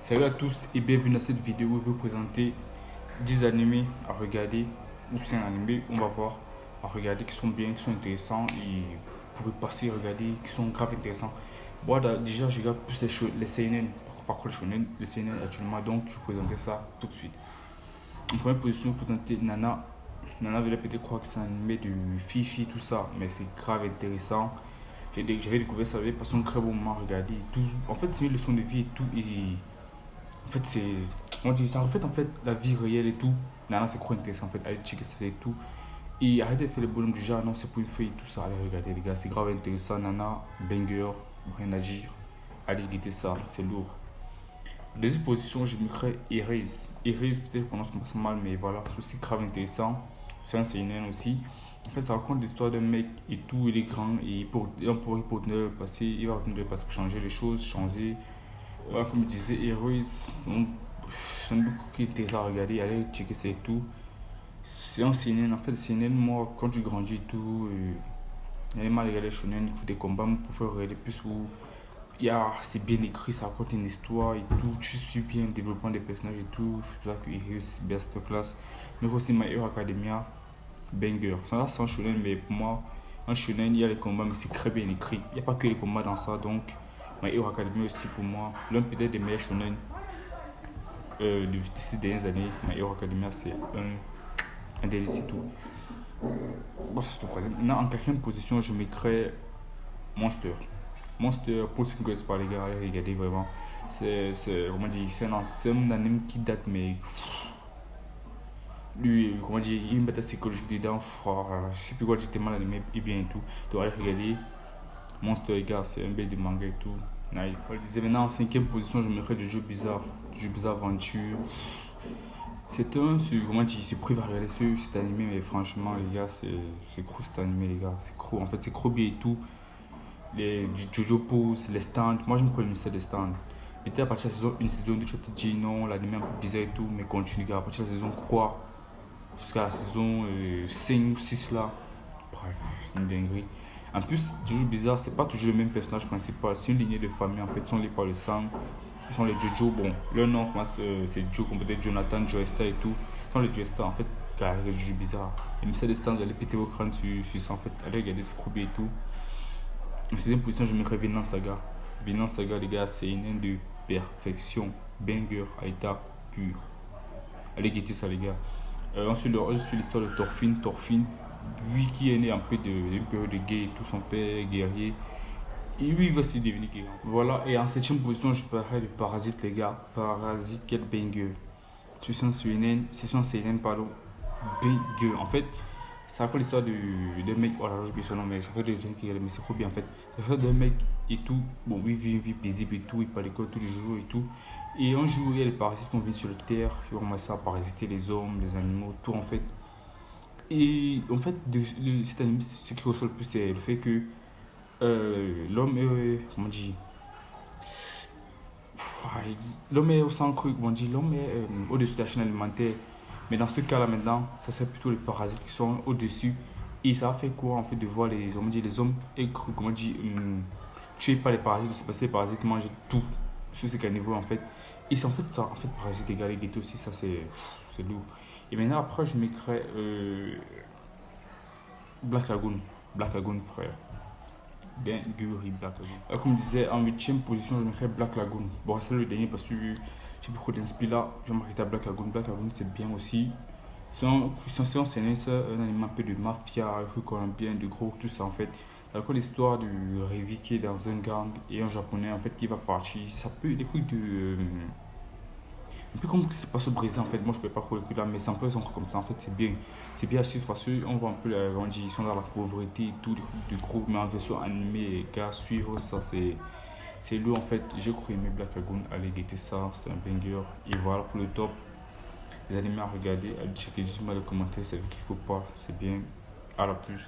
Salut à tous et bienvenue dans cette vidéo où je vais vous présenter 10 animés à regarder ou 5 animés, on va voir, à regarder qui sont bien, qui sont intéressants et vous pouvez passer regarder, qui sont grave intéressants. Moi déjà je regarde plus les seinen, par contre les seinen actuellement, donc je vais vous présenter ça tout de suite. En première position, je vais vous présenter Nana. Nana, vous allez peut-être croire que c'est un animé de Fifi, tout ça, mais c'est grave intéressant. J'avais découvert ça, j'avais passé un très bon moment à regarder et tout. En fait, c'est une leçon de vie et tout. Et en fait, on dit, ça reflète en fait la vie réelle et tout. Nana, c'est trop intéressant en fait. Allez checker ça et tout. Et arrêtez de faire le bonhomme du genre, non, c'est pour une fille et tout ça. Allez regarder les gars, c'est grave intéressant. Nana, banger, rien à dire. Allez guetter ça, c'est lourd. Deuxième position, je mettrais Erase. Erase, peut-être que je prononce pas mal, mais voilà, c'est aussi grave intéressant. C'est un CNN aussi. En fait, ça raconte l'histoire d'un mec et tout, il est grand et pour retourner le passé, il va retourner le passé pour changer les choses, changer. Voilà, comme je disais, Heroes, c'est un beaucoup qui est intéressant à regarder, allez checker ça et tout. C'est un CNN, en fait, le CNN, moi, quand je grandis et tout, il y a mal à regarder les shonen, il faut des combats, pour faire regarder plus où c'est bien écrit, ça raconte une histoire et tout, tu suis bien le développement des personnages et tout, je trouve que Heroes, best class. Mais aussi My Hero Academia, banger. Ça, c'est un shonen, mais pour moi, un shonen, il y a les combats, mais c'est très bien écrit. Il n'y a pas que les combats dans ça, donc My Hero Academia aussi, pour moi, l'un peut-être des meilleurs shonen de ces dernières années. My Hero Academia, c'est un délice et tout. Bon, c'est tout troisième. Maintenant, en quatrième position, je mettrais Monster. Monster, pour ceux qui ne connaissent pas, les gars, regardez vraiment. Comment dire, c'est un anime qui date, mais lui, comment dire, il y a une bataille psychologique dedans, je sais plus quoi, j'étais mal animé et bien et tout. Donc allez regarder Monster, les gars, c'est un bel de manga et tout. Nice. Je disais maintenant en cinquième position, je mettrais du jeu bizarre. Du jeu bizarre aventure. C'est comment dire, je prive à regarder cet animé, mais franchement, les gars, c'est trop cet animé, les gars. C'est trop, en fait, c'est trop bien et tout. Du Jojo Pose, les stands. Moi, je me connais le mystère des stands. Mettez à partir de la saison 1, saison 2, tu vas te dire non, l'anime est un peu bizarre et tout, mais continue, gars. À partir de la saison 3 jusqu'à la saison 5 ou 6 là. Bref, c'est une dinguerie. En plus, Jojo Bizarre, c'est pas toujours le même personnage principal. C'est une lignée de famille en fait. Ils sont liés par le sang. Ils sont les Jojo. Bon, leur nom, c'est Joe, comme peut-être Jonathan, Joesta et tout. Ils sont les Joesta en fait, car les Jojo Bizarre. Et même ça, des stands, vous allez péter vos crânes sur ça en fait. Allez regarder, c'est trop bien et tout. En sixième position, je mettrais Vinland Saga. Vinland Saga, les gars, c'est une de perfection. Banger, à état pur. Allez guetter ça, les gars. Ensuite, je suis l'histoire de Thorfinn. Thorfinn, lui qui est né un peu d'une période de guerre, tout son père guerrier. Et lui, il va se devenir guerrier. Voilà, et en septième position, je parlerai de Parasite, les gars. Parasite, quel banger. C'est son CNN, pardon. Banger. En fait, ça raconte l'histoire d'un mec. Oh là, je sais son nom, mais ça fait des gens qui regardent, mais c'est trop bien en fait. Ça fait d'un mec et tout. Bon, il vit une vie paisible et tout. Il parle d'école tous les jours et tout. Et un jour, il y a des parasites qui viennent sur la terre. Qui ont commencé à parasiter les hommes, les animaux, tout en fait. Et en fait, cet anime, ce qui ressort le plus, c'est le fait que l'homme est, comment on dit, l'homme est au centre, comment on dit, l'homme est au-dessus de la chaîne alimentaire. Mais dans ce cas-là, maintenant, ça serait plutôt les parasites qui sont au-dessus. Et ça fait quoi en fait de voir les hommes être, comment on dit, tués par les parasites, c'est parce que les parasites mangent tout sur ces caniveaux en fait. Et c'est en fait ça, en fait, parasites égale égalité aussi, ça c'est lourd. Et maintenant, après, je m'écris Black Lagoon. Black Lagoon, frère. Guri Black Lagoon. Comme je disais, en huitième position, je mettrais Black Lagoon. Bon, c'est le dernier parce que j'ai beaucoup d'inspi là. Je m'arrête à Black Lagoon. Black Lagoon, c'est bien aussi. C'est un anime un peu de mafia, truc colombien, de gros, tout ça en fait. Ça raconte l'histoire de Revi qui est dans un gang et un japonais en fait qui va partir. Ça peut des trucs de. Un peu comme c'est pas se briser en fait, moi je peux pas trop le là, mais c'est un peu un truc comme ça en fait, c'est bien à suivre parce qu'on voit un peu la rendition dans la pauvreté et tout, du groupe, mais en version animée, les gars, suivre ça c'est lourd en fait. J'ai cru aimer Black Lagoon, allez guetter ça, c'est un banger. Et voilà pour le top, les animés à regarder, allez checker juste mal les commentaires, c'est vrai qu'il faut pas, c'est bien, à la plus.